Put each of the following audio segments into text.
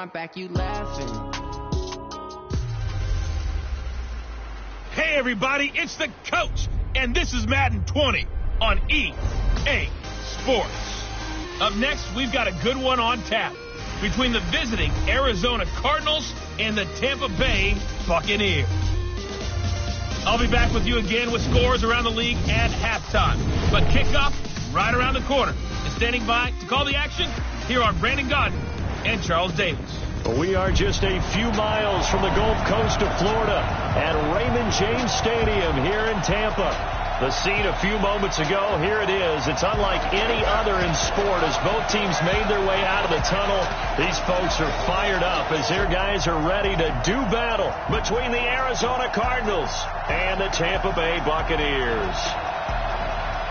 my back, you laughing. Hey everybody, it's the coach, and this is Madden 20 on EA Sports. Up next, we've got a good one on tap between the visiting Arizona Cardinals and the Tampa Bay Buccaneers. I'll be back with you again with scores around the league at halftime. But kickoff right around the corner. And standing by to call the action, here are Brandon Godden and Charles Davis. We are just a few miles from the Gulf Coast of Florida at Raymond James Stadium here in Tampa. The scene a few moments ago, here it is. It's unlike any other in sport as both teams made their way out of the tunnel. These folks are fired up as their guys are ready to do battle between the Arizona Cardinals and the Tampa Bay Buccaneers.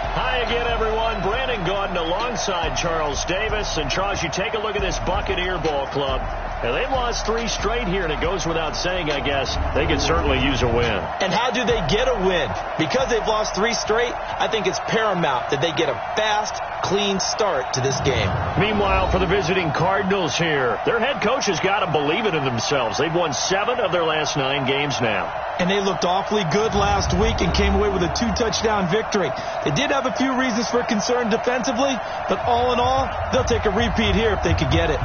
Hi again, everyone. Brandon Gaudin alongside Charles Davis. And, Charles, you take a look at this Buccaneer ball club. Now, they've lost 3 straight here, and it goes without saying, I guess, they could certainly use a win. And how do they get a win? Because they've lost 3 straight, I think it's paramount that they get a fast, clean start to this game. Meanwhile, for the visiting Cardinals here, their head coach has got to believe it in themselves. They've won 7 of their last 9 games now. And they looked awfully good last week and came away with a 2-touchdown victory. They did have a few reasons for concern defensively, but all in all, they'll take a repeat here if they could get it.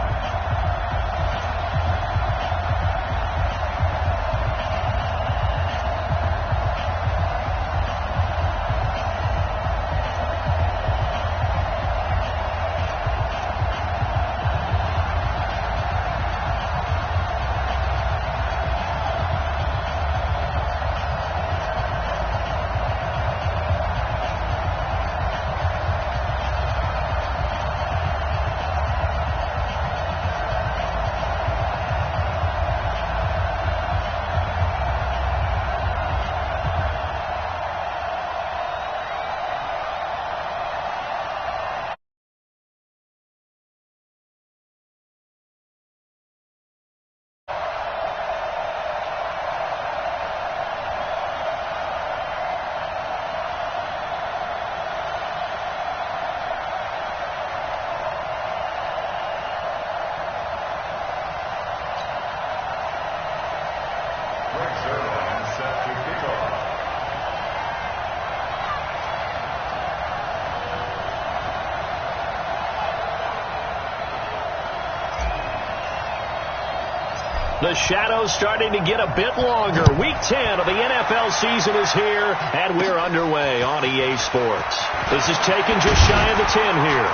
The shadow's starting to get a bit longer. Week 10 of the NFL season is here, and we're underway on EA Sports. This is taken just shy of the 10 here.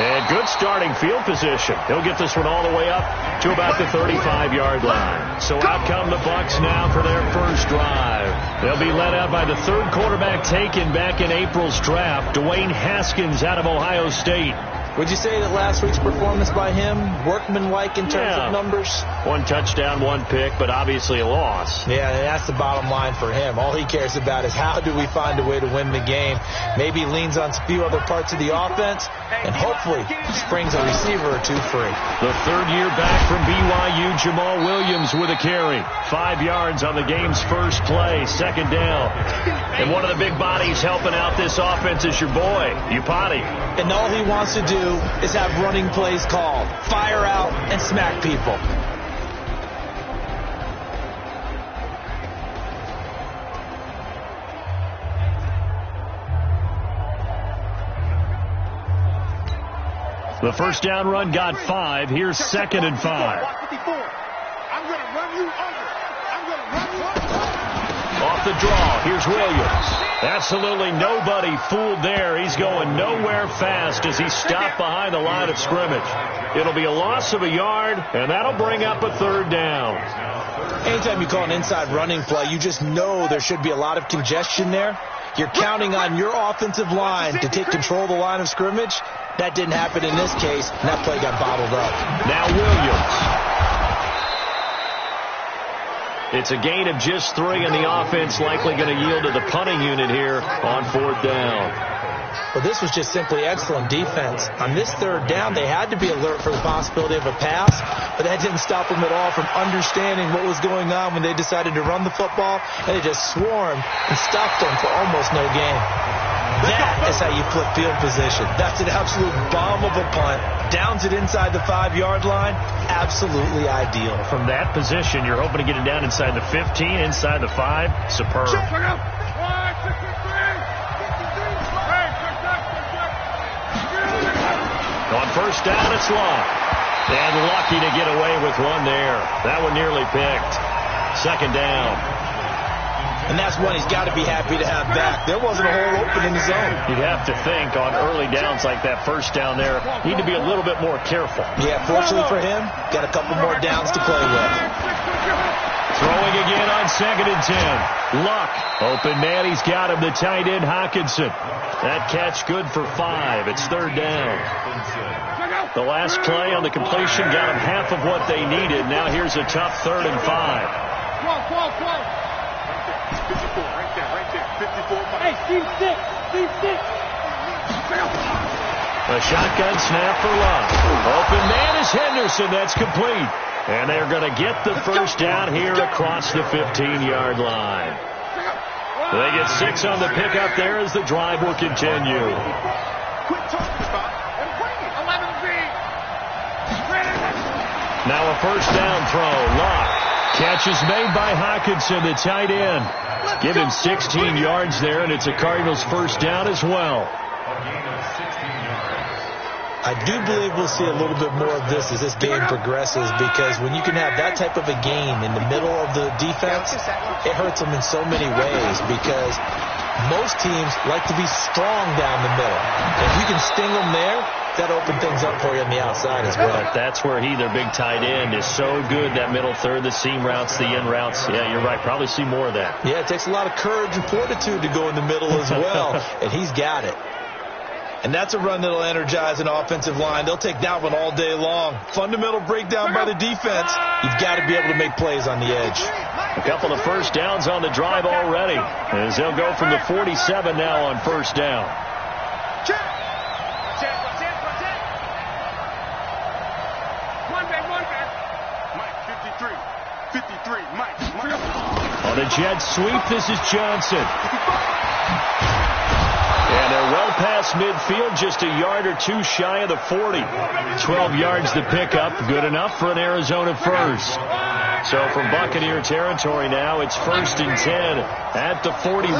And good starting field position. He'll get this one all the way up to about the 35-yard line. So out come the Bucs now for their first drive. They'll be led out by the 3rd quarterback taken back in April's draft, Dwayne Haskins out of Ohio State. Would you say that last week's performance by him, workmanlike in terms of numbers? 1 touchdown, 1 pick, but obviously a loss. Yeah, that's the bottom line for him. All he cares about is how do we find a way to win the game. Maybe leans on a few other parts of the offense, and hopefully springs a receiver or 2 free. The 3rd year back from BYU, Jamal Williams with a carry. 5 yards on the game's first play, 2nd down. And one of the big bodies helping out this offense is your boy, Upati. And all he wants to do is have running plays called. Fire out and smack people. The first down run got 5. Here's 2nd and 5. I'm going to run you over. I'm going to run you over. Off the draw, here's Williams. Absolutely nobody fooled there. He's going nowhere fast as he's stopped behind the line of scrimmage. It'll be a loss of a yard, and that'll bring up a 3rd down. Anytime you call an inside running play, you just know there should be a lot of congestion there. You're counting on your offensive line to take control of the line of scrimmage. That didn't happen in this case, and that play got bottled up. Now Williams. It's a gain of just 3, and the offense likely going to yield to the punting unit here on 4th down. Well, this was just simply excellent defense. On this 3rd down, they had to be alert for the possibility of a pass, but that didn't stop them at all from understanding what was going on when they decided to run the football, and they just swarmed and stuffed them for almost no gain. That is how you flip field position. That's an absolute bomb of a punt. Downs it inside the 5-yard line. Absolutely ideal. From that position, you're hoping to get it down inside the 15, inside the 5. Superb. On first down, it's Locke. And lucky to get away with one there. That one nearly picked. Second down. And that's one he's got to be happy to have back. There wasn't a hole open in the zone. You'd have to think on early downs like that first down there, need to be a little bit more careful. Yeah, fortunately for him, got a couple more downs to play with. Throwing again on 2nd and 10. Luck. Open man, he's got him. The tight end, Hawkinson. That catch good for 5. It's 3rd down. The last play on the completion got them half of what they needed. Now here's a tough 3rd and 5. 54, right there, 54. Hey, Steve 6. A shotgun snap for Luck. Open man is Henderson. That's complete. And they're going to get the first down here across the 15-yard line. They get 6 on the pickup there as the drive will continue. Now a first down throw. Luck. Catch is made by Hawkinson, the tight end. Give him 16 yards there, and it's a Cardinals first down as well. I do believe we'll see a little bit more of this as this game progresses, because when you can have that type of a game in the middle of the defense, it hurts them in so many ways, because most teams like to be strong down the middle. If you can sting them there, that opens things up for you on the outside as well. But that's where their big tight end, is so good, that middle third, the seam routes, the in routes. Yeah, you're right. Probably see more of that. Yeah, it takes a lot of courage and fortitude to go in the middle as well, and he's got it. And that's a run that'll energize an offensive line. They'll take that one all day long. Fundamental breakdown by the defense. You've got to be able to make plays on the edge. A couple of first downs on the drive already, as they'll go from the 47 now on first down. On a jet sweep, this is Johnson. And they're well past midfield, just a yard or two shy of the 40. 12 yards to pick up, good enough for an Arizona first. So from Buccaneer territory now, it's 1st and 10 at the 41.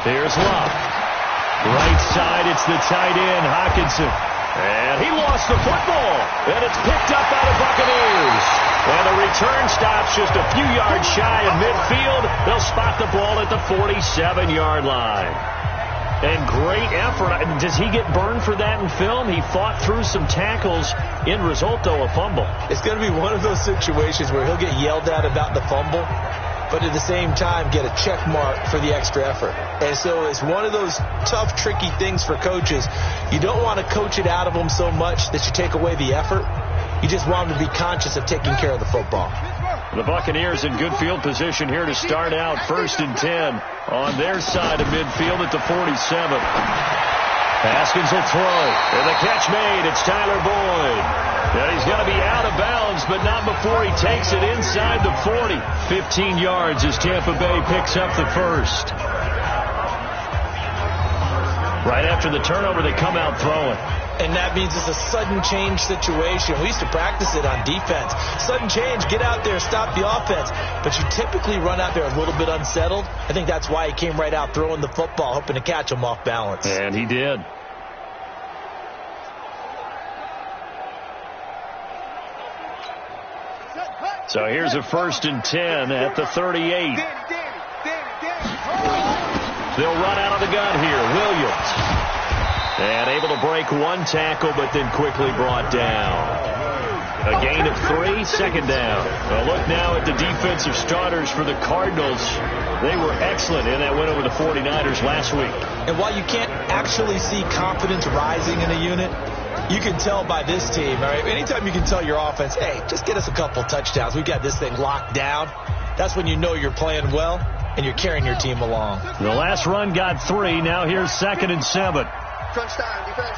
Here's Locke. Right side, it's the tight end, Hawkinson. And he lost the football. And it's picked up by the Buccaneers. And the return stops just a few yards shy of midfield. They'll spot the ball at the 47-yard line. And great effort. Does he get burned for that in film? He fought through some tackles. End result, though, a fumble. It's going to be one of those situations where he'll get yelled at about the fumble, but at the same time get a check mark for the extra effort. And so it's one of those tough, tricky things for coaches. You don't want to coach it out of them so much that you take away the effort. You just want them to be conscious of taking care of the football. The Buccaneers in good field position here to start out 1st and 10 on their side of midfield at the 47. Haskins will throw. And the catch made. It's Tyler Boyd. And he's going to be out of bounds, but not before he takes it inside the 40. 15 yards as Tampa Bay picks up the first. Right after the turnover, they come out throwing. And that means it's a sudden change situation. We used to practice it on defense. Sudden change, get out there, stop the offense. But you typically run out there a little bit unsettled. I think that's why he came right out throwing the football, hoping to catch him off balance. And he did. So here's a 1st and 10 at the 38. They'll run out of the gun here. Williams. And able to break one tackle, but then quickly brought down. A gain of 3, 2nd down. A look now at the defensive starters for the Cardinals. They were excellent in that win over the 49ers last week. And while you can't actually see confidence rising in a unit, you can tell by this team, all right? Anytime you can tell your offense, hey, just get us a couple touchdowns. We got this thing locked down. That's when you know you're playing well and you're carrying your team along. The last run got 3. Now here's 2nd and 7. Crunch time, defense.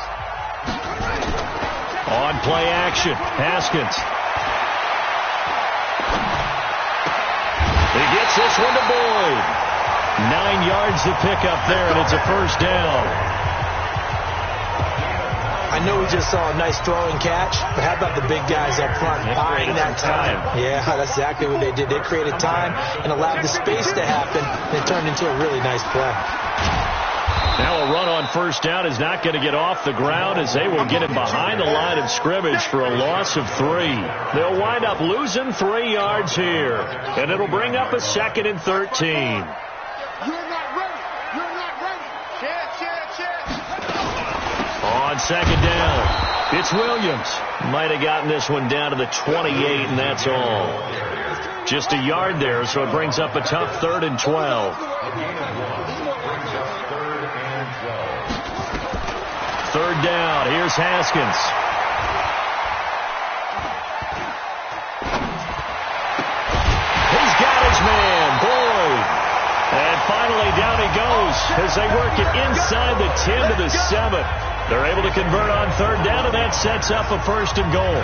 On play action, Haskins. He gets this one to Boyd. 9 yards to pick up there, and it's a first down. I know we just saw a nice throwing catch, but how about the big guys up front buying that time? Yeah, that's exactly what they did. They created time and allowed the space to happen, and it turned into a really nice play. Now a run on first down is not going to get off the ground as they will get him behind the line of scrimmage for a loss of 3. They'll wind up losing 3 yards here, and it'll bring up a 2nd and 13. You're not ready. You're not ready. Check. On 2nd down, it's Williams. Might have gotten this one down to the 28, and that's all. Just a yard there, so it brings up a tough 3rd and 12. 3rd down. Here's Haskins. He's got his man, Boyd. And finally down he goes as they work it inside the 10 to the 7. They're able to convert on 3rd down, and that sets up a 1st and goal.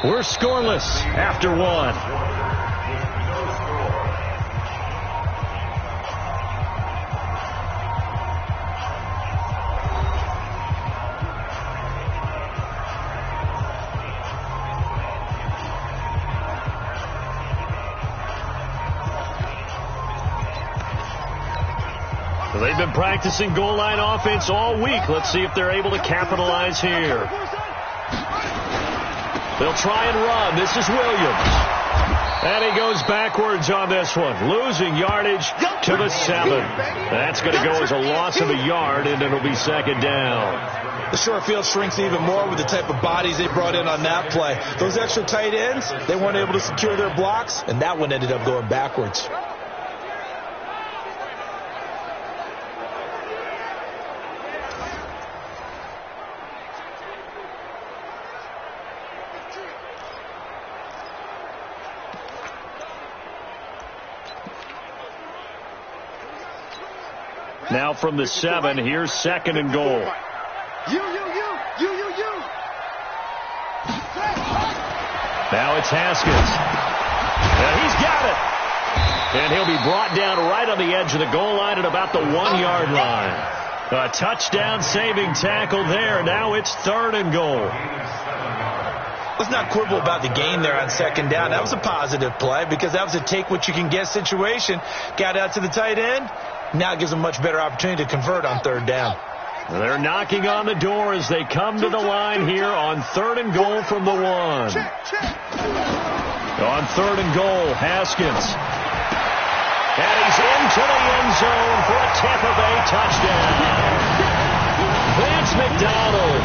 We're scoreless after 1. They've been practicing goal line offense all week. Let's see if they're able to capitalize here. They'll try and run. This is Williams. And he goes backwards on this one, losing yardage to the 7. That's going to go as a loss of a yard, and it'll be 2nd down. The short field shrinks even more with the type of bodies they brought in on that play. Those extra tight ends, they weren't able to secure their blocks, and that one ended up going backwards. Now from the 7, here's 2nd and goal. You. Now it's Haskins. And he's got it. And he'll be brought down right on the edge of the goal line at about the 1-yard line. A touchdown saving tackle there. Now it's 3rd and goal. Let's not quibble about the gain there on 2nd down. That was a positive play because that was a take-what-you-can-get situation. Got out to the tight end. Now it gives them a much better opportunity to convert on 3rd down. They're knocking on the door as they come to the line here on 3rd and goal from the 1. On 3rd and goal, Haskins. And he's into the end zone for a Tampa Bay touchdown. Vance McDonald,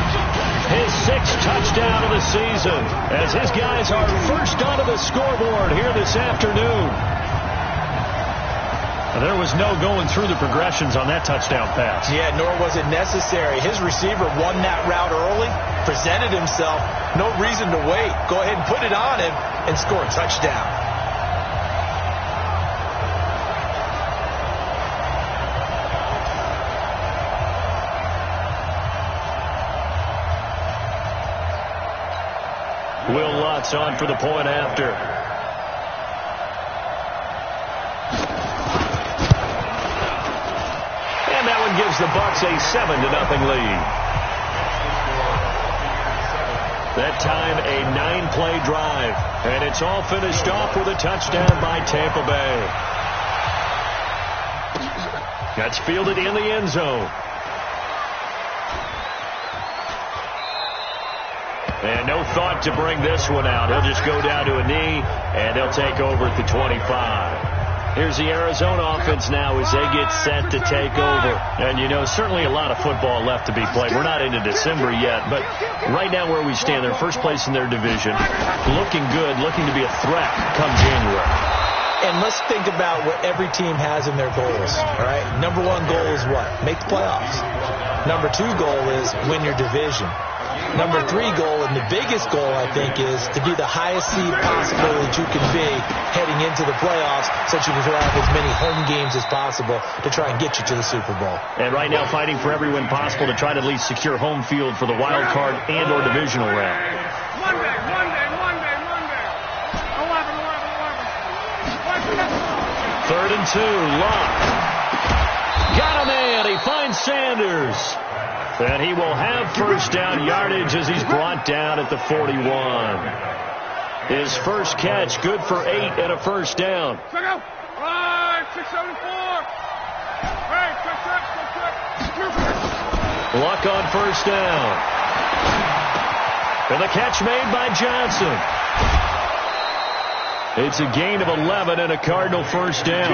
his 6th touchdown of the season, as his guys are first onto the scoreboard here this afternoon. There was no going through the progressions on that touchdown pass. Yeah, nor was it necessary. His receiver won that route early, presented himself. No reason to wait. Go ahead and put it on him and score a touchdown. Will Lutz on for the point after. Gives the Bucs a 7-0 lead. That time a 9-play drive, and it's all finished off with a touchdown by Tampa Bay. That's fielded in the end zone. And no thought to bring this one out. He'll just go down to a knee, and they'll take over at the 25. Here's the Arizona offense now as they get set to take over. And, you know, certainly a lot of football left to be played. We're not into December yet, but right now where we stand, they're first place in their division, looking good, looking to be a threat come January. And And let's think about what every team has in their goals, all right? Number one goal is what? Make the playoffs. Number two goal is win your division. Number three goal, and the biggest goal, I think, is to be the highest seed possible that you can be heading into the playoffs so that you can have as many home games as possible to try and get you to the Super Bowl. And right now fighting for every win possible to try to at least secure home field for the wild card and or divisional round. Monday. 3rd and 2, Locke. Got a man, he finds Sanders. And he will have first down yardage as he's brought down at the 41. His first catch, good for 8 and a first down. Check out. 674. Hey, check. Luck on first down. And the catch made by Johnson. It's a gain of 11 and a Cardinal first down.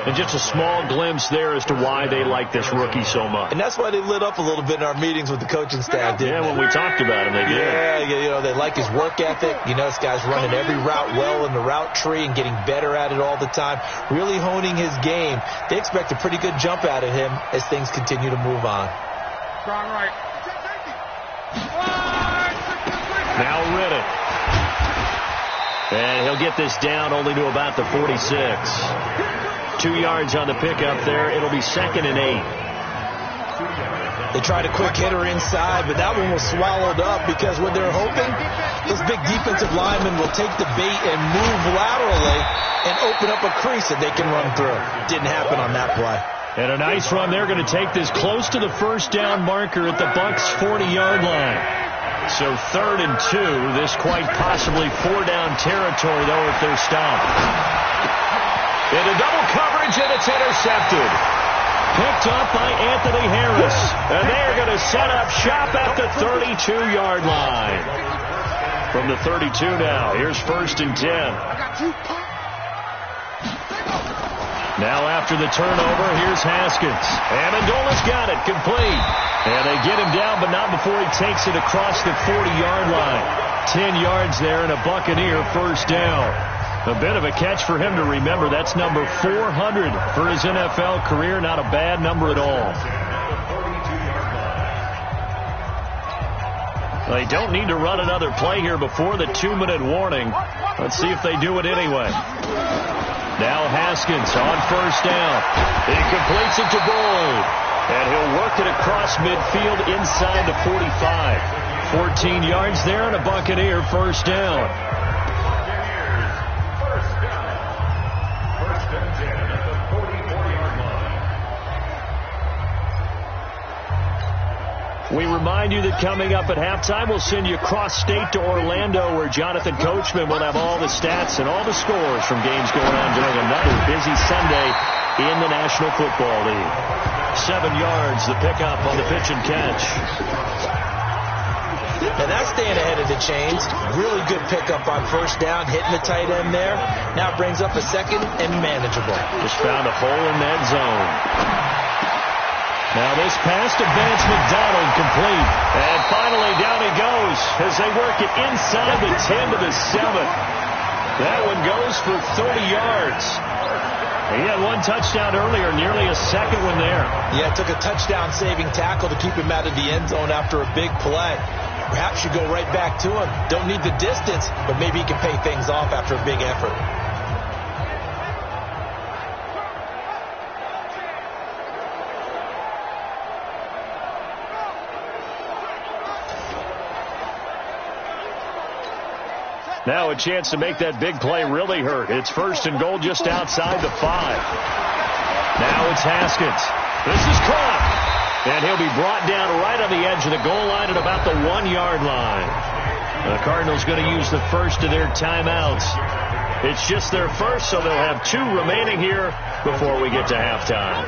And just a small glimpse there as to why they like this rookie so much. And that's why they lit up a little bit in our meetings with the coaching staff, didn't they? When we talked about him, they did. Yeah, they like his work ethic. This guy's running every route well in the route tree and getting better at it all the time, really honing his game. They expect a pretty good jump out of him as things continue to move on. Strong right. Now Riddick. And he'll get this down only to about the 46. 2 yards on the pickup there. It'll be 2nd and 8. They tried a quick hitter inside, but that one was swallowed up because what they're hoping, those big defensive linemen will take the bait and move laterally and open up a crease that they can run through. Didn't happen on that play. And a nice run. They're going to take this close to the first down marker at the Bucs' 40-yard line. So 3rd and 2. This quite possibly 4-down territory, though, if they're stopped. Into double coverage, and it's intercepted. Picked up by Anthony Harris. And they're going to set up shop at the 32-yard line. From the 32 now, here's 1st and 10. Now after the turnover, here's Haskins. Amendola's got it, complete. And they get him down, but not before he takes it across the 40-yard line. 10 yards there and a Buccaneer first down. A bit of a catch for him to remember. That's number 400 for his NFL career. Not a bad number at all. They don't need to run another play here before the 2-minute warning. Let's see if they do it anyway. Now Haskins on first down. He completes it to Boyd. And he'll work it across midfield inside the 45. 14 yards there and a Buccaneer first down. We remind you that coming up at halftime, we'll send you cross-state to Orlando, where Jonathan Coachman will have all the stats and all the scores from games going on during another busy Sunday in the National Football League. 7 yards, the pickup on the pitch and catch. And that's staying ahead of the chains. Really good pickup on first down, hitting the tight end there. Now it brings up a 2nd and manageable. Just found a hole in that zone. Now this pass to Vance McDonald complete. And finally down he goes as they work it inside the 10 to the 7. That one goes for 30 yards. He had one touchdown earlier, nearly a second one there. Yeah, it took a touchdown-saving tackle to keep him out of the end zone after a big play. Perhaps you go right back to him. Don't need the distance, but maybe he can pay things off after a big effort. Now a chance to make that big play really hurt. It's 1st and goal just outside the 5. Now it's Haskins. This is caught. And he'll be brought down right on the edge of the goal line at about the 1-yard line. The Cardinals going to use the first of their timeouts. It's just their first, so they'll have 2 remaining here before we get to halftime.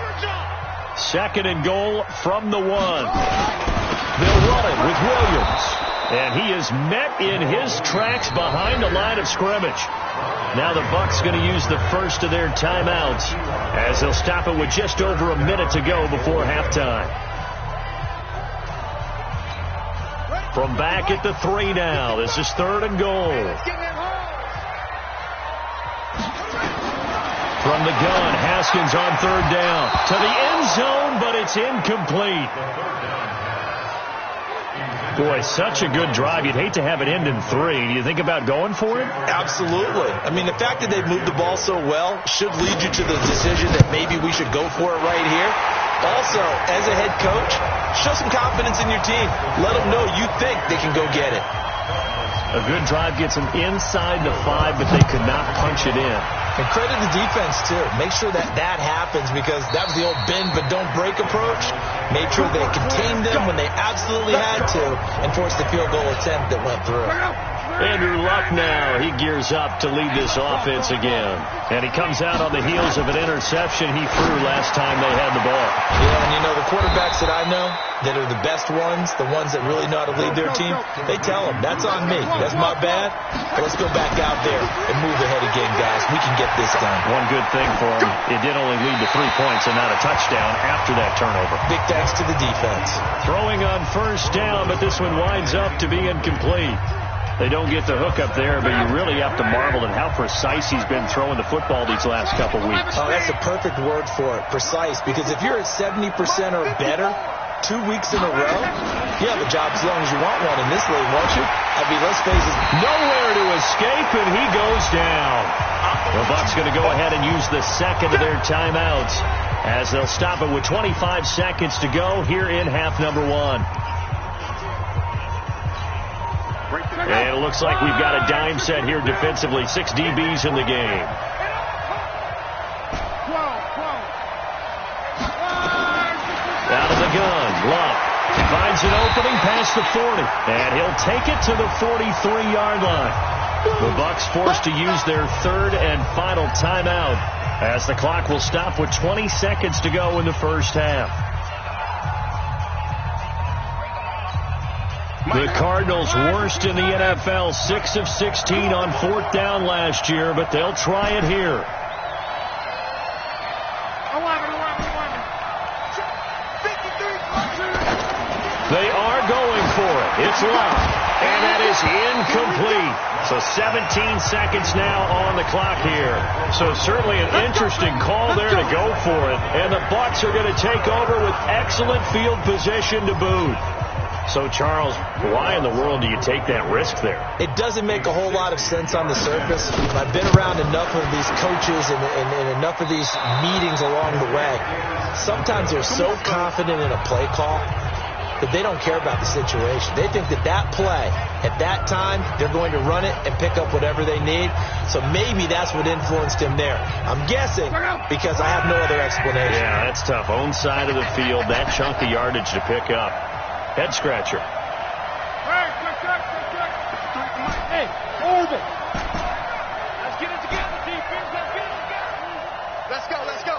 2nd and goal from the 1. They'll run it with Williams. And he is met in his tracks behind the line of scrimmage. Now the Bucs going to use the first of their timeouts as they'll stop it with just over a minute to go before halftime. From back at the 3 now. This is 3rd and goal. From the gun, Haskins on third down. To the end zone, but it's incomplete. Boy, such a good drive. You'd hate to have it end in 3. Do you think about going for it? Absolutely. I mean, the fact that they've moved the ball so well should lead you to the decision that maybe we should go for it right here. Also, as a head coach, show some confidence in your team. Let them know you think they can go get it. A good drive gets them inside the 5, but they could not punch it in. And credit the defense, too. Make sure that that happens because that was the old bend but don't break approach. Made sure they contained them when they absolutely had to and forced the field goal attempt that went through. Andrew Luck now. He gears up to lead this offense again. And he comes out on the heels of an interception he threw last time they had the ball. Yeah, and you know, the quarterbacks that I know that are the best ones, the ones that really know how to lead their team, they tell them, that's on me. That's my bad. But let's go back out there and move ahead again, guys. We can get this done. One good thing for him, it did only lead to 3 points and not a touchdown after that turnover. Big thanks to the defense. Throwing on first down, but this one winds up to be incomplete. They don't get the hook up there, but you really have to marvel at how precise he's been throwing the football these last couple weeks. Oh, that's the perfect word for it, precise, because if you're at 70% or better 2 weeks in a row, you have a job as long as you want one in this league, won't you? I mean, let's face it. Nowhere to escape, and he goes down. The Bucs going to go ahead and use the second of their timeouts as they'll stop it with 25 seconds to go here in half number 1. And it looks like we've got a dime set here defensively. 6 DBs in the game. Out of the gun, Luck finds an opening past the 40. And he'll take it to the 43-yard line. The Bucs forced to use their third and final timeout as the clock will stop with 20 seconds to go in the first half. The Cardinals worst in the NFL, 6 of 16 on 4th down last year, but they'll try it here. They are going for it. It's Luck, and that is incomplete. So 17 seconds now on the clock here. So certainly an interesting call there to go for it, and the Bucs are going to take over with excellent field position to boot. So, Charles, why in the world do you take that risk there? It doesn't make a whole lot of sense on the surface. I've been around enough of these coaches and enough of these meetings along the way. Sometimes they're so confident in a play call that they don't care about the situation. They think that that play, at that time, they're going to run it and pick up whatever they need. So maybe that's what influenced him there. I'm guessing because I have no other explanation. Yeah, that's tough. Own side of the field, that chunk of yardage to pick up. Head scratcher. Hey, over. Let's get it together, defense. Let's get it together. Let's go.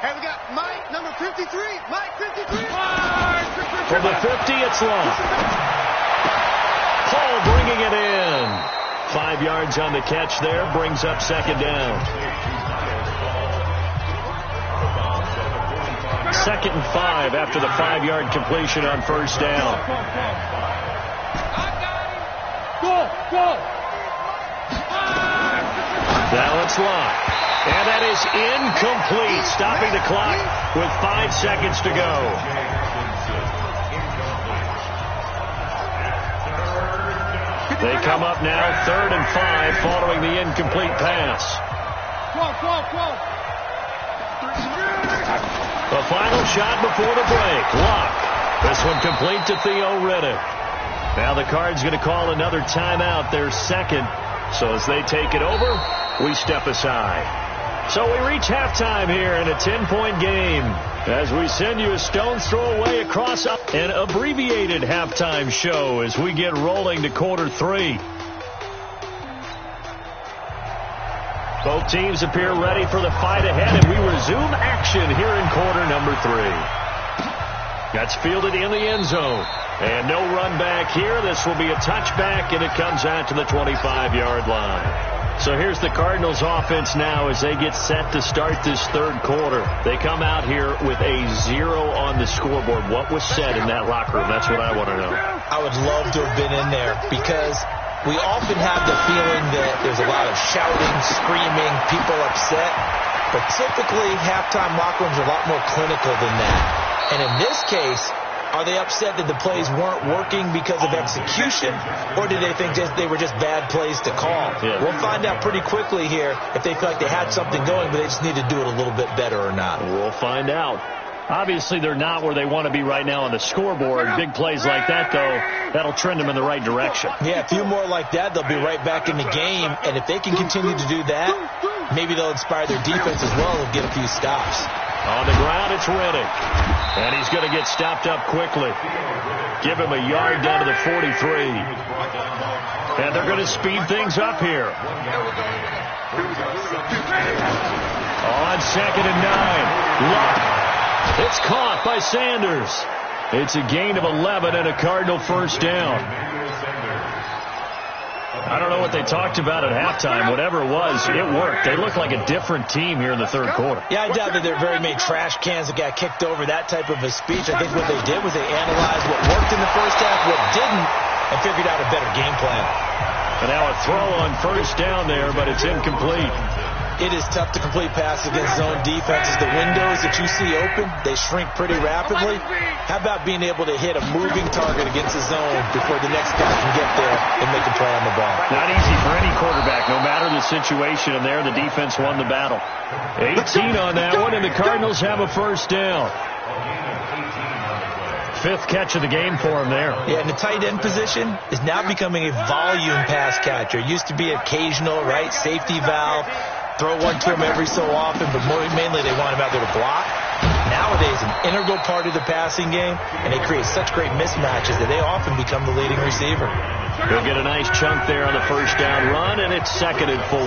Hey, we got Mike, number 53. Mike, 53. For the 50, it's long. Paul bringing it in. 5 yards on the catch there, brings up second down. 2nd and 5 after the 5-yard completion on first down. Go. Now it's Luck. And that is incomplete, stopping the clock with 5 seconds to go. They come up now 3rd and 5 following the incomplete pass. The final shot before the break. Luck. This one complete to Theo Riddick. Now the Cards going to call another timeout, their second. So as they take it over, we step aside. So we reach halftime here in a 10-point game as we send you a stone's throw away across an abbreviated halftime show as we get rolling to quarter 3. Both teams appear ready for the fight ahead, and we resume action here in quarter number 3. That's fielded in the end zone. And no run back here. This will be a touchback, and it comes out to the 25-yard line. So here's the Cardinals offense now as they get set to start this third quarter. They come out here with a 0 on the scoreboard. What was said in that locker room? That's what I want to know. I would love to have been in there because we often have the feeling that there's a lot of shouting, screaming, people upset. But typically, halftime locker rooms are a lot more clinical than that. And in this case, are they upset that the plays weren't working because of execution, or did they think they were just bad plays to call? Yeah. We'll find out pretty quickly here if they feel like they had something going, but they just need to do it a little bit better or not. We'll find out. Obviously, they're not where they want to be right now on the scoreboard. Big plays like that, though, that'll trend them in the right direction. Yeah, a few more like that, they'll be right back in the game. And if they can continue to do that, maybe they'll inspire their defense as well and get a few stops. On the ground, it's Riddick. And he's going to get stopped up quickly. Give him a yard down to the 43. And they're going to speed things up here. On 2nd and 9. Luck. It's caught by Sanders. It's a gain of 11 and a Cardinal first down. I don't know what they talked about at halftime. Whatever it was, it worked. They look like a different team here in the third quarter. Yeah, I doubt that there are very many trash cans that got kicked over, that type of a speech. I think what they did was they analyzed what worked in the first half, what didn't, and figured out a better game plan. And now a throw on first down there, but it's incomplete. It is tough to complete passes against zone defenses. The windows that you see open, they shrink pretty rapidly. How about being able to hit a moving target against the zone before the next guy can get there and make a play on the ball? Not easy for any quarterback, no matter the situation, and there the defense won the battle. 18 on that one, and the Cardinals have a first down. 5th catch of the game for him there. Yeah, and the tight end position is now becoming a volume pass catcher. It used to be occasional, right, safety valve. Throw one to him every so often, but mainly they want him out there to block. Nowadays, an integral part of the passing game, and they create such great mismatches that they often become the leading receiver. He'll get a nice chunk there on the first down run, and it's 2nd and 4.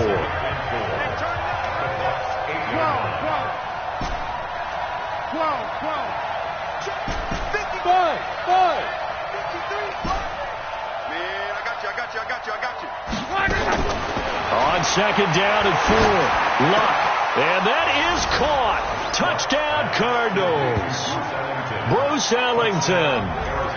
On 2nd down and 4, Luck. And that is caught. Touchdown, Cardinals. Bruce Ellington,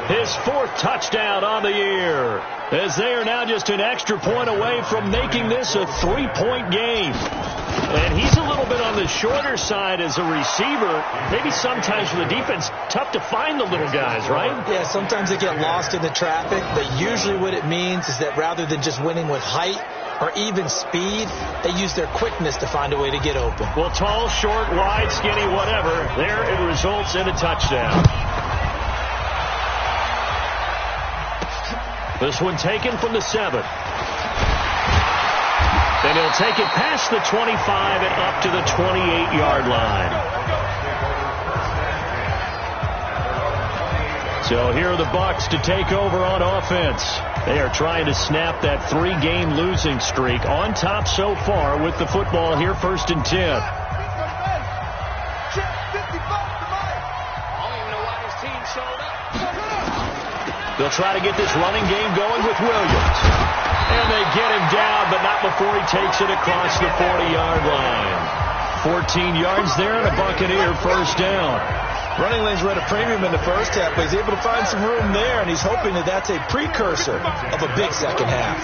his 4th touchdown on the year, as they are now just an extra point away from making this a 3-point game. And he's a little bit on the shorter side as a receiver. Maybe sometimes for the defense, tough to find the little guys, right? Yeah, sometimes they get lost in the traffic, but usually what it means is that rather than just winning with height or even speed, they use their quickness to find a way to get open. Well, tall, short, wide, skinny, whatever, there it results in a touchdown. This one taken from the 7. Then he'll take it past the 25 and up to the 28-yard line. So here are the Bucs to take over on offense. They are trying to snap that 3-game losing streak. On top so far with the football here, 1st and 10. They'll try to get this running game going with Williams. And they get him down, but not before he takes it across the 40-yard line. 14 yards there and a Buccaneer first down. Running lanes were at a premium in the first half, but he's able to find some room there, and he's hoping that that's a precursor of a big second half.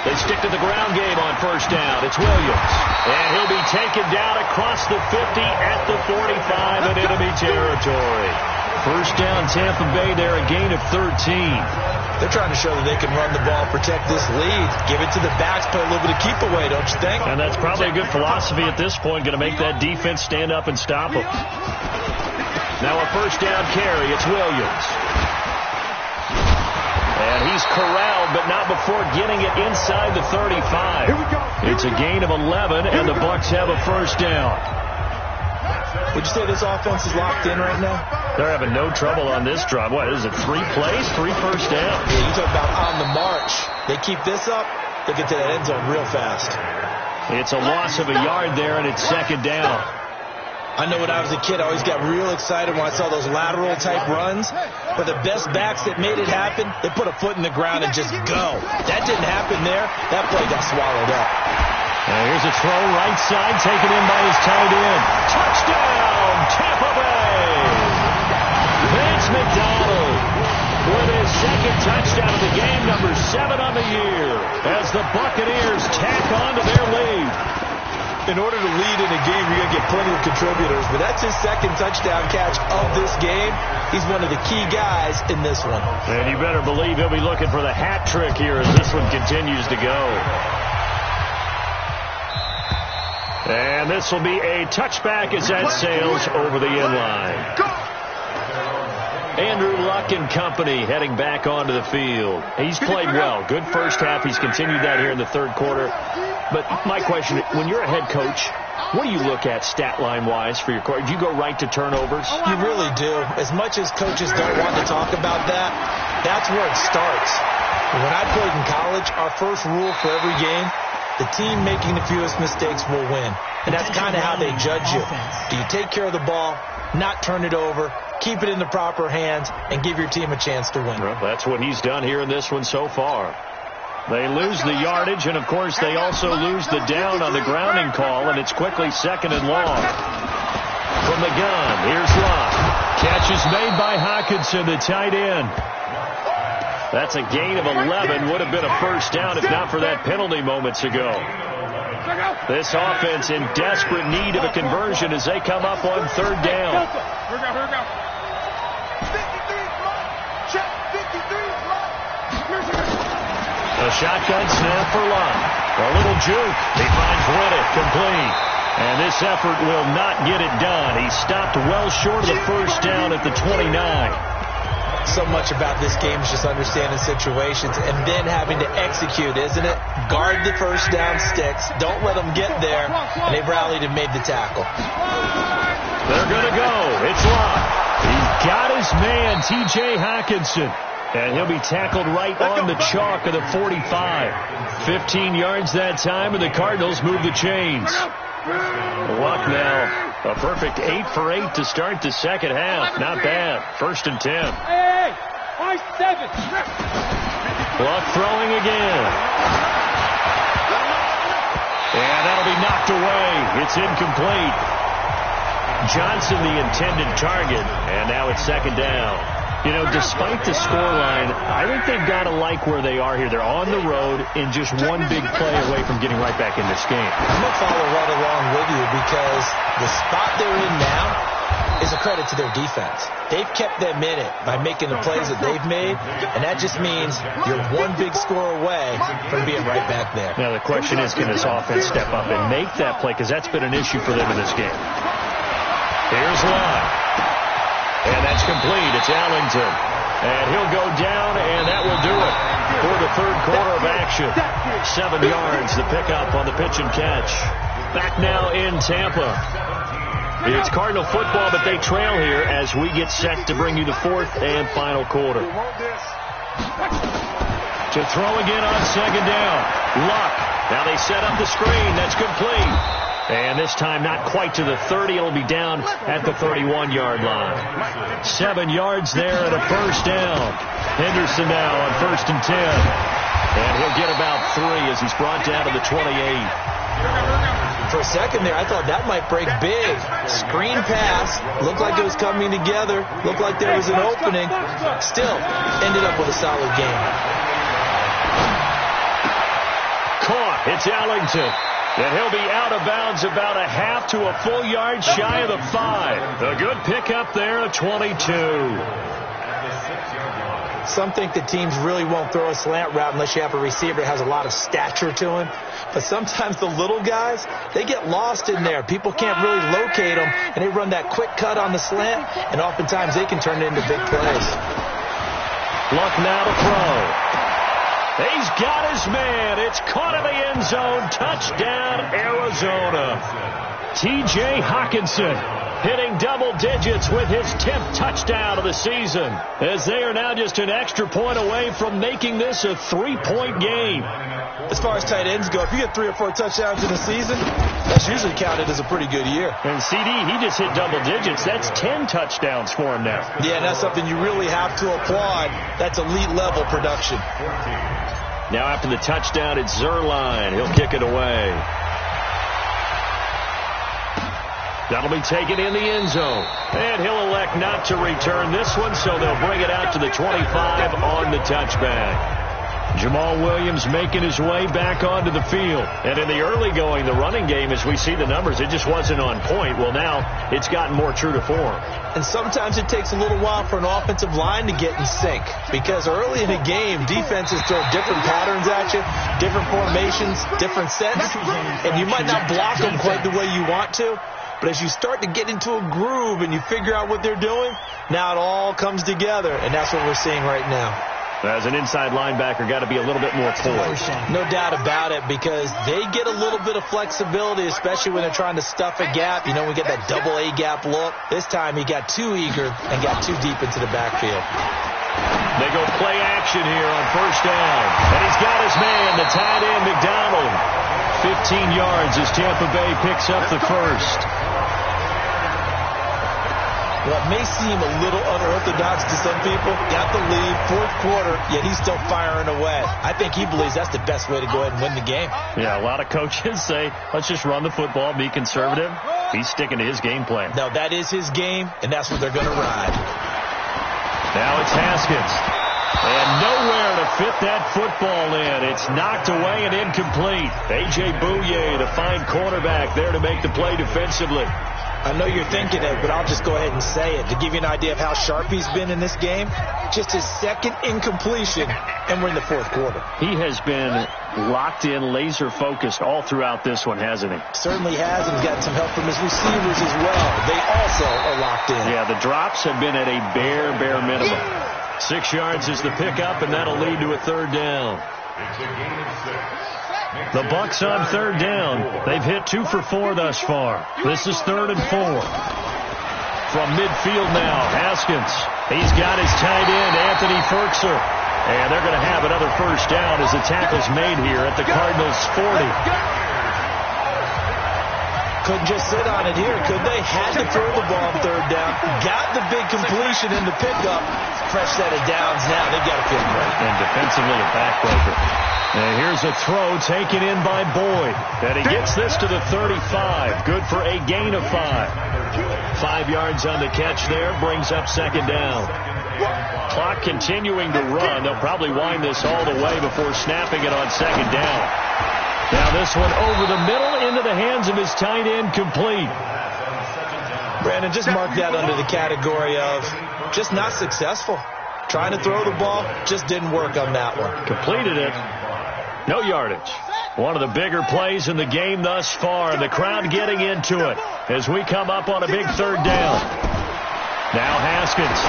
They stick to the ground game on first down. It's Williams. And he'll be taken down across the 50 at the 45 in enemy territory. First down, Tampa Bay there, a gain of 13. They're trying to show that they can run the ball, protect this lead, give it to the backs, play a little bit of keep away, don't you think? And that's probably a good philosophy at this point, going to make that defense stand up and stop them. Now a first down carry, it's Williams. And he's corralled, but not before getting it inside the 35. It's a gain of 11, and the Bucs have a first down. Would you say this offense is locked in right now? They're having no trouble on this drive. What is it, 3 plays, 3 first downs? Yeah, you talk about on the march. They keep this up, they get to that end zone real fast. It's a loss of a yard there, and it's 2nd down. I know when I was a kid, I always got real excited when I saw those lateral-type runs. But the best backs that made it happen, they put a foot in the ground and just go. That didn't happen there. That play got swallowed up. And here's a throw right side, taken in by his tight end. Touchdown, Tampa Bay! Vance McDonald with his 2nd touchdown of the game, number 7 on the year, as the Buccaneers tack on to their lead. in order to lead in a game, you're going to get plenty of contributors, but that's his second touchdown catch of this game. He's one of the key guys in this one. And you better believe he'll be looking for the hat trick here as this one continues to go. And this will be a touchback as that sails over the end line. Andrew Luck and company heading back onto the field. He's played well. Good first half. He's continued that here in the third quarter. But my question, when you're a head coach, what do you look at stat line-wise for your court? Do you go right to turnovers? You really do. As much as coaches don't want to talk about that, that's where it starts. When I played in college, our first rule for every game, the team making the fewest mistakes will win. And that's kind of how they judge you. Do you take care of the ball, not turn it over, keep it in the proper hands, and give your team a chance to win? Well, that's what he's done here in this one so far. They lose the yardage, and, of course, they also lose the down on the grounding call, and it's quickly second and long. From the gun, here's Locke. Catch is made by Hockenson, the tight end. That's a gain of 11. Would have been a first down if not for that penalty moments ago. This offense in desperate need of a conversion as they come up on third down. Here we go. 53, check, 53, a shotgun snap for Locke. A little juke. He finds Reddick complete. And this effort will not get it done. He stopped well short of the first down at the 29. So much about this game is just understanding situations and then having to execute, isn't it? Guard the first down sticks. Don't let them get there. And they've rallied and made the tackle. They're going to go. It's Locke. He's got his man, T.J. Hockenson. And he'll be tackled right on the chalk of the 45. 15 yards that time, and the Cardinals move the chains. Luck now. A perfect 8 for 8 to start the second half. Not bad. 1st and 10. Hey, 7. Luck throwing again. And that'll be knocked away. It's incomplete. Johnson the intended target. And now it's second down. You know, despite the scoreline, I think they've got to like where they are here. They're on the road in just one big play away from getting right back in this game. I'm going to follow right along with you because the spot they're in now is a credit to their defense. They've kept them in it by making the plays that they've made, and that just means you're one big score away from being right back there. Now, the question is, can this offense step up and make that play? Because that's been an issue for them in this game. Here's Locke. And that's complete. It's Allington. And he'll go down, and that will do it for the third quarter of action. 7 yards, the pickup on the pitch and catch. Back now in Tampa. It's Cardinal football, but they trail here as we get set to bring you the fourth and final quarter. To throw again on second down. Luck. Now they set up the screen. That's complete. And this time not quite to the 30. It'll be down at the 31-yard line. 7 yards there and a first down. Henderson now on 1st and 10. And he'll get about 3 as he's brought down to the 28. For a second there, I thought that might break big. Screen pass. Looked like it was coming together. Looked like there was an opening. Still, ended up with a solid game. Caught. It's Allington. And he'll be out of bounds about a half to a full yard shy of the 5. A good pickup there at 22. Some think that teams really won't throw a slant route unless you have a receiver that has a lot of stature to him. But sometimes the little guys, they get lost in there. People can't really locate them, and they run that quick cut on the slant, and oftentimes they can turn it into big plays. Luck now to throw. He's got his man. It's caught in the end zone. Touchdown, Arizona. T.J. Hockenson hitting double digits with his 10th touchdown of the season, as they are now just an extra point away from making this a 3-point game. As far as tight ends go, if you get 3 or 4 touchdowns in a season, that's usually counted as a pretty good year. And CD, he just hit double digits. That's 10 touchdowns for him now. Yeah, and that's something you really have to applaud. That's elite-level production. Now after the touchdown, it's Zerline. He'll kick it away. That'll be taken in the end zone. And he'll elect not to return this one, so they'll bring it out to the 25 on the touchback. Jamal Williams making his way back onto the field. And in the early going, the running game, as we see the numbers, it just wasn't on point. Well, now it's gotten more true to form. And sometimes it takes a little while for an offensive line to get in sync, because early in a game, defenses throw different patterns at you, different formations, different sets, and you might not block them quite the way you want to. But as you start to get into a groove and you figure out what they're doing, now it all comes together, and that's what we're seeing right now. As an inside linebacker, got to be a little bit more poised. No doubt about it, because they get a little bit of flexibility, especially when they're trying to stuff a gap. You know, we get that double A gap look. This time he got too eager and got too deep into the backfield. They go play action here on first down. And he's got his man, the tight end, McDonald. 15 yards as Tampa Bay picks up the first. Well, it may seem a little unorthodox to some people. Got the lead, fourth quarter, yet he's still firing away. I think he believes that's the best way to go ahead and win the game. Yeah, a lot of coaches say, let's just run the football, be conservative. He's sticking to his game plan. No, that is his game, and that's what they're going to ride. Now it's Haskins. And nowhere to fit that football in. It's knocked away and incomplete. A.J. Bouye, the fine cornerback, there to make the play defensively. I know you're thinking it, but I'll just go ahead and say it. To give you an idea of how sharp he's been in this game, just his second incompletion, and we're in the fourth quarter. He has been locked in, laser-focused all throughout this one, hasn't he? Certainly has, and he's got some help from his receivers as well. They also are locked in. Yeah, the drops have been at a bare minimum. 6 yards is the pickup, and that'll lead to a third down. It's a gain of 6. The Bucs on third down. They've hit 2 for 4 thus far. This is 3rd and 4. From midfield now, Haskins. He's got his tight end, Anthony Ferkser. And they're going to have another first down as the tackle's made here at the Cardinals' 40. Couldn't just sit on it here, could they? Had to throw the ball on third down. Got the big completion in the pickup. Fresh set of downs now. They've got to feel great. And defensively a backbreaker. And here's a throw taken in by Boyd. And he gets this to the 35. Good for a gain of 5. 5 yards on the catch there. Brings up second down. Clock continuing to run. They'll probably wind this all the way before snapping it on second down. Now this one over the middle into the hands of his tight end, complete. Brandon, just mark that under the category of just not successful. Trying to throw the ball, just didn't work on that one. Completed it. No yardage. One of the bigger plays in the game thus far, and the crowd getting into it as we come up on a big third down. Now Haskins.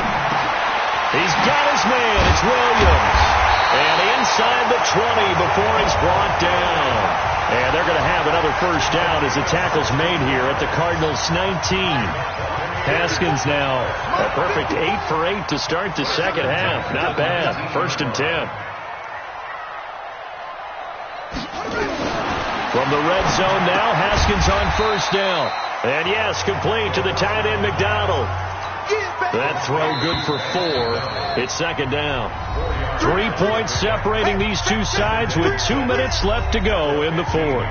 He's got his man. It's Williams. And inside the 20 before he's brought down. And they're going to have another first down as the tackle's made here at the Cardinals' 19. Haskins now a perfect 8 for 8 to start the second half. Not bad. 1st and 10. From the red zone now, Haskins on first down. And yes, complete to the tight end, McDonald. That throw good for 4. It's second down. 3 points separating these two sides with 2 minutes left to go in the fourth.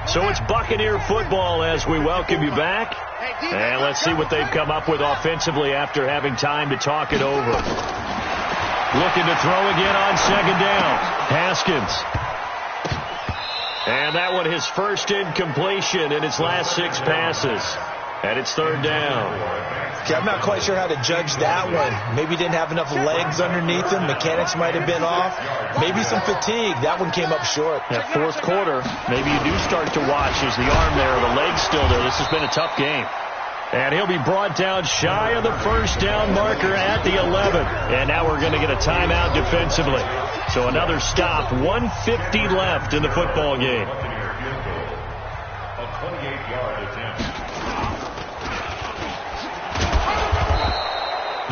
So it's Buccaneer football as we welcome you back. And let's see what they've come up with offensively after having time to talk it over. Looking to throw again on second down. Haskins. And that one his first incompletion in his last 6 passes. And it's third down. Okay, I'm not quite sure how to judge that one. Maybe didn't have enough legs underneath him. Mechanics might have been off. Maybe some fatigue. That one came up short. That fourth quarter, maybe you do start to watch. There's the arm there, the leg's still there. This has been a tough game. And he'll be brought down shy of the first down marker at the 11. And now we're going to get a timeout defensively. So another stop, 1:50 left in the football game. A 28-yard attempt.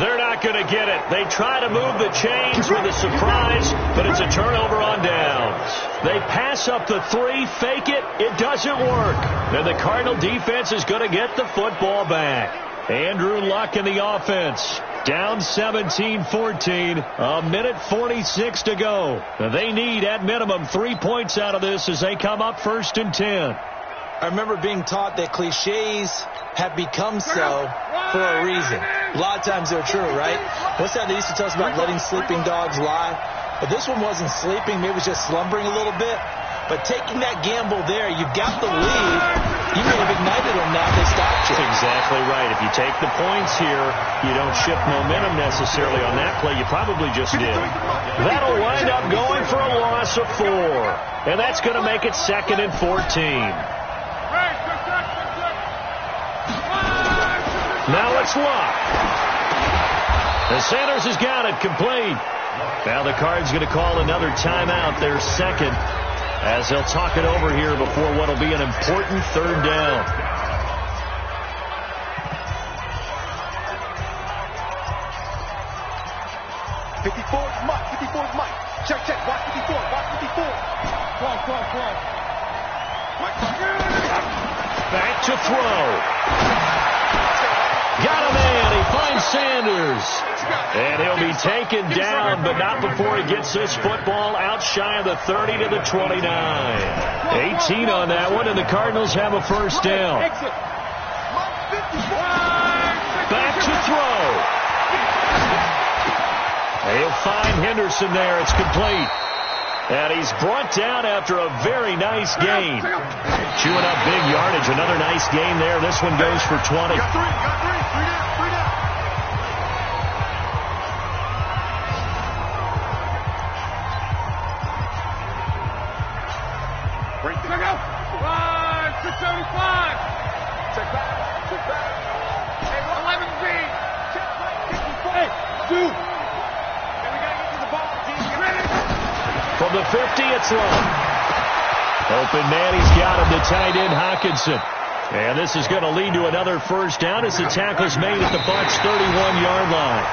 They're not going to get it. They try to move the chains with a surprise, but it's a turnover on downs. They pass up the 3, fake it. It doesn't work. And the Cardinal defense is going to get the football back. Andrew Luck in the offense. Down 17-14. A minute 46 to go. They need, at minimum, 3 points out of this as they come up 1st and 10. I remember being taught that cliches have become so for a reason. A lot of times they're true, right? What's that they used to tell us about letting sleeping dogs lie? But this one wasn't sleeping. Maybe it was just slumbering a little bit. But taking that gamble there, you got the lead. You may have ignited them now if they stopped you. That's exactly right. If you take the points here, you don't shift momentum necessarily on that play. You probably just did. That'll wind up going for a loss of 4. And that's going to make it 2nd and 14. Now it's Luck. The Sanders has got it complete. Now the Cards going to call another timeout, their second, as they'll talk it over here before what will be an important 3rd down. Mike. Check. Watch 54. Cross. Back to throw. Got a man. He finds Sanders. And he'll be taken down, but not before he gets this football out shy of the 30 to the 29. 18 on that one, and the Cardinals have a 1st down. Back to throw. He'll find Henderson there. It's complete. And he's brought down after a very nice gain. Chewing up big yardage. Another nice gain there. This one goes for 20. Got three. 3 down. Check out. 675. Check back. Hey, 11 feet. Hey, dude. Hey, we got to get to the ball. Get ready. From the 50, it's long. Open man, he's got him to tight end Hawkinson. And this is going to lead to another 1st down as the tackle's made at the Bucs' 31-yard line.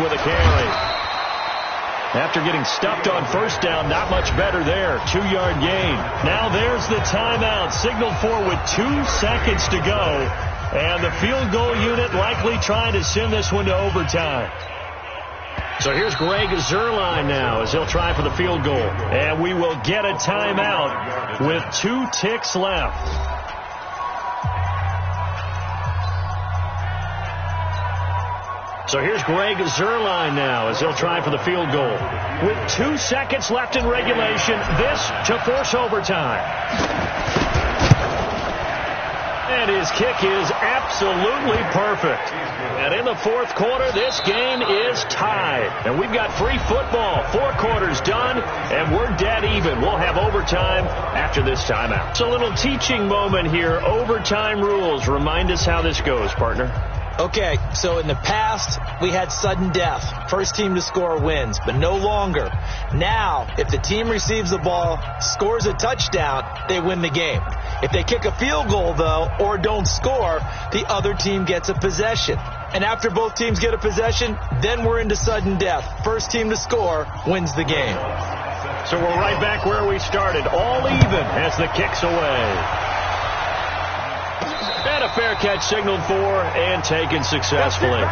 With a carry. After getting stuffed on 1st down, not much better there. 2-yard gain. Now there's the timeout. Signaled for with 2 seconds to go. And the field goal unit likely trying to send this one to overtime. So here's Greg Zuerlein now as he'll try for the field goal. And we will get a timeout with 2 ticks left. So here's Greg Zuerlein now as he'll try for the field goal. With 2 seconds left in regulation, this to force overtime. And his kick is absolutely perfect. And in the 4th quarter, this game is tied. And we've got free football. 4 quarters done, and we're dead even. We'll have overtime after this timeout. It's a little teaching moment here. Overtime rules. Remind us how this goes, partner. Okay, so in the past, we had sudden death. First team to score wins, but no longer. Now, if the team receives the ball, scores a touchdown, they win the game. If they kick a field goal, though, or don't score, the other team gets a possession. And after both teams get a possession, then we're into sudden death. First team to score wins the game. So we're right back where we started, all even as the kick's away. And a fair catch signaled for and taken successfully.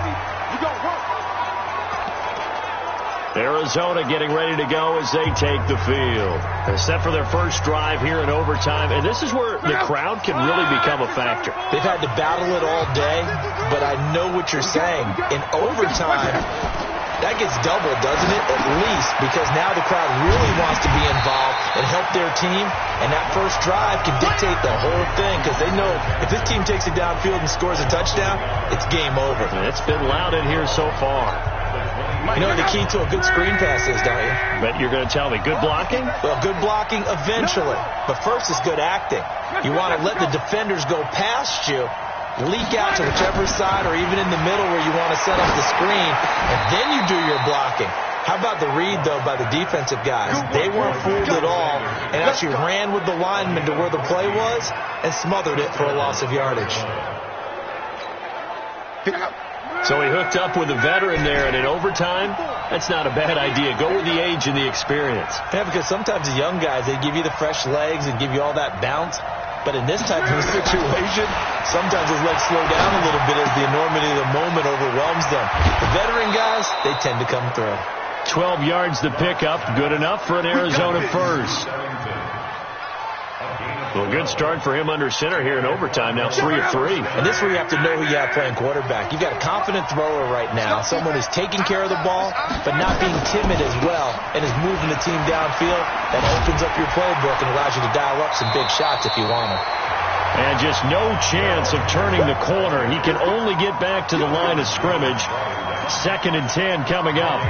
Arizona getting ready to go as they take the field. They're set for their first drive here in overtime, and this is where the crowd can really become a factor. They've had to battle it all day, but I know what you're saying. In overtime, that gets doubled, doesn't it? At least, because now the crowd really wants to be involved and help their team, and that first drive can dictate the whole thing because they know if this team takes it downfield and scores a touchdown, it's game over. It's been loud in here so far. You know what the key to a good screen pass is, don't you? Bet you're going to tell me. Good blocking? Well, good blocking eventually. But first is good acting. You want to let the defenders go past you, leak out to whichever side or even in the middle where you want to set up the screen, and then you do your blocking. How about the read, though, by the defensive guys? They weren't fooled at all and actually ran with the lineman to where the play was and smothered it for a loss of yardage. So he hooked up with a veteran there, and in overtime, that's not a bad idea. Go with the age and the experience. Yeah, because sometimes the young guys, they give you the fresh legs and give you all that bounce. But in this type of situation, sometimes those legs slow down a little bit as the enormity of the moment overwhelms them. The veteran guys, they tend to come through. 12 yards to pick up, good enough for an Arizona first. Well, good start for him under center here in overtime. Now 3 of 3. And this is where you have to know who you have playing quarterback. You've got a confident thrower right now, someone who's taking care of the ball, but not being timid as well, and is moving the team downfield. That opens up your playbook and allows you to dial up some big shots if you want them. And just no chance of turning the corner. He can only get back to the line of scrimmage. 2nd and 10 coming up.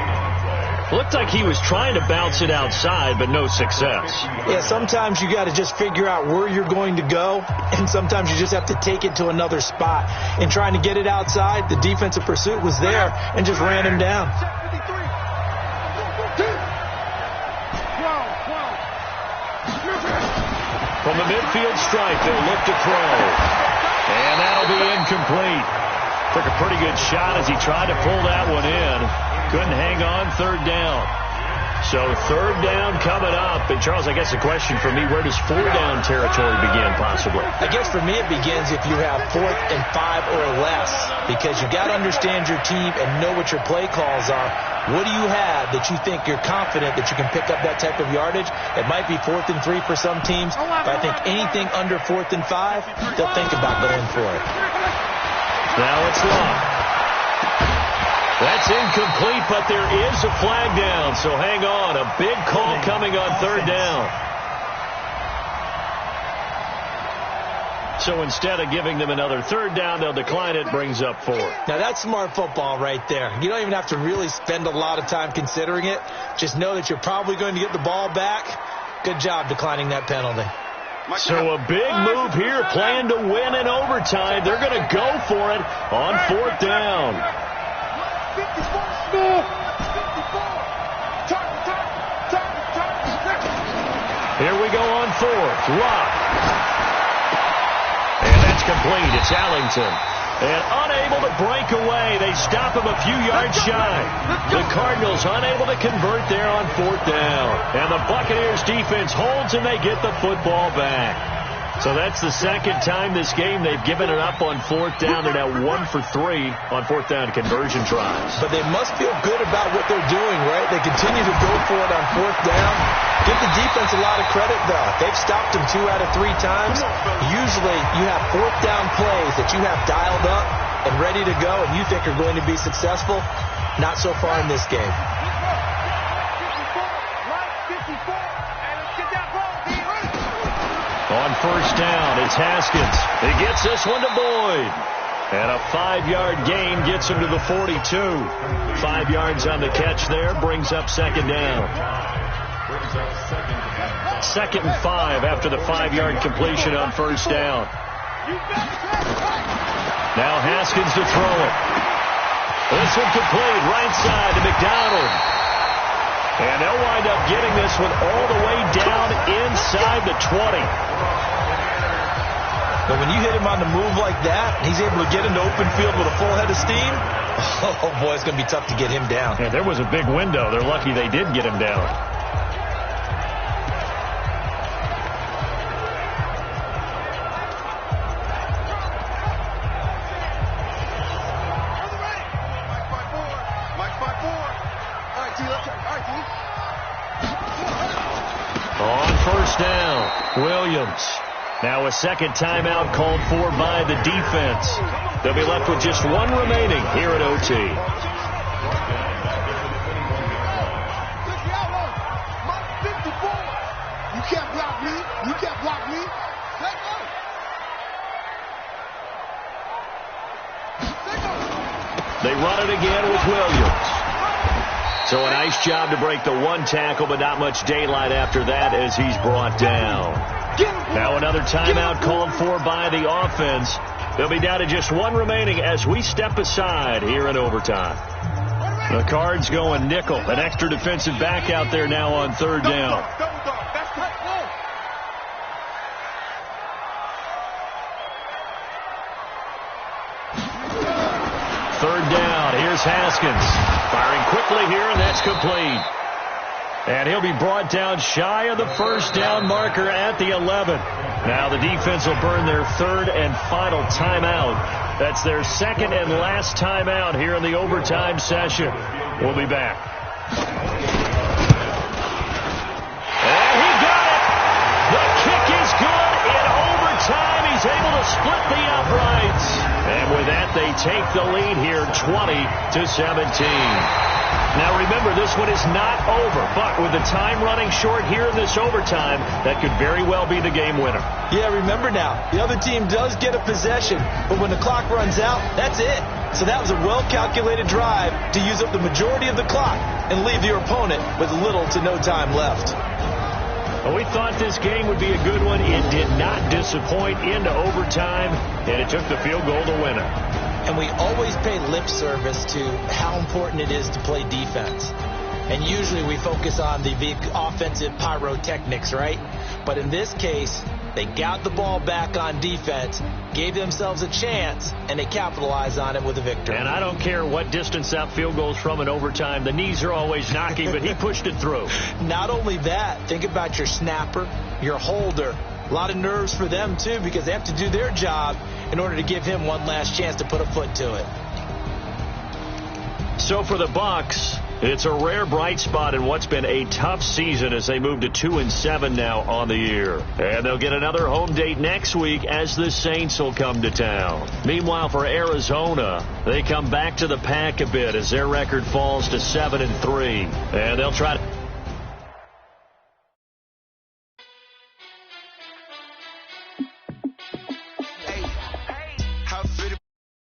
Looked like he was trying to bounce it outside, but no success. Yeah, sometimes you got to just figure out where you're going to go, and sometimes you just have to take it to another spot. In trying to get it outside, the defensive pursuit was there and just ran him down. From the midfield stripe, they'll look to throw. And that'll be incomplete. Took a pretty good shot as he tried to pull that one in. Couldn't hang on, 3rd down. So 3rd down coming up. And, Charles, I guess the question for me, where does 4-down territory begin possibly? I guess for me it begins if you have 4th and 5 or less, because you got to understand your team and know what your play calls are. What do you have that you think you're confident that you can pick up that type of yardage? It might be 4th and 3 for some teams, but I think anything under 4th and 5, they'll think about going for it. Now it's long. That's incomplete, but there is a flag down, so hang on. A big call coming on 3rd down. So instead of giving them another 3rd down, they'll decline it, brings up 4. Now that's smart football right there. You don't even have to really spend a lot of time considering it. Just know that you're probably going to get the ball back. Good job declining that penalty. So a big move here, playing to win in overtime. They're going to go for it on 4th down. Here we go on 4th. Lock. And that's complete. It's Allington. And unable to break away. They stop him a few yards shy. The Cardinals unable to convert there on 4th down. And the Buccaneers defense holds and they get the football back. So that's the 2nd time this game they've given it up on 4th down. They're now 1 for 3 on 4th down conversion tries. But they must feel good about what they're doing, right? They continue to go for it on 4th down. Give the defense a lot of credit, though. They've stopped them 2 out of 3 times. Usually you have 4th down plays that you have dialed up and ready to go and you think are going to be successful. Not so far in this game. On 1st down, it's Haskins. He gets this one to Boyd. And a 5-yard gain gets him to the 42. 5 yards on the catch there, brings up 2nd down. 2nd and 5 after the 5-yard completion on 1st down. Now Haskins to throw it. This one complete, right side to McDonald. And they'll wind up getting this one all the way down inside the 20. But when you hit him on the move like that, and he's able to get into open field with a full head of steam, oh boy, it's going to be tough to get him down. Yeah, there was a big window. They're lucky they did get him down. On 1st down, Williams. Now a 2nd timeout called for by the defense. They'll be left with just 1 remaining here at OT. You can't block me. You can't block me. They run it again with Williams. So a nice job to break the 1 tackle, but not much daylight after that as he's brought down. Now another timeout called for by the offense. They'll be down to just one remaining as we step aside here in overtime. The Cards going nickel. An extra defensive back out there now on third down. Third down. Here's Haskins. Firing quickly here, and that's complete. And he'll be brought down shy of the first down marker at the 11. Now the defense will burn their third and final timeout. That's their second and last timeout here in the overtime session. We'll be back. And he got it! The kick is good in overtime. He's able to split the uprights. And with that, they take the lead here 20-17. Now remember, this one is not over, but with the time running short here in this overtime, that could very well be the game winner. Yeah, remember now, the other team does get a possession, but when the clock runs out, that's it. So that was a well-calculated drive to use up the majority of the clock and leave your opponent with little to no time left. Well, we thought this game would be a good one. It did not disappoint into overtime, and it took the field goal to win it. And we always pay lip service to how important it is to play defense. And usually we focus on the offensive pyrotechnics, right? But in this case, they got the ball back on defense, gave themselves a chance, and they capitalized on it with a victory. And I don't care what distance that field goes from in overtime. The knees are always knocking, but he pushed it through. Not only that, think about your snapper, your holder. A lot of nerves for them, too, because they have to do their job in order to give him one last chance to put a foot to it. So for the Bucs, it's a rare bright spot in what's been a tough season as they move to 2-7 now on the year. And they'll get another home date next week as the Saints will come to town. Meanwhile, for Arizona, they come back to the pack a bit as their record falls to 7-3. And they'll try to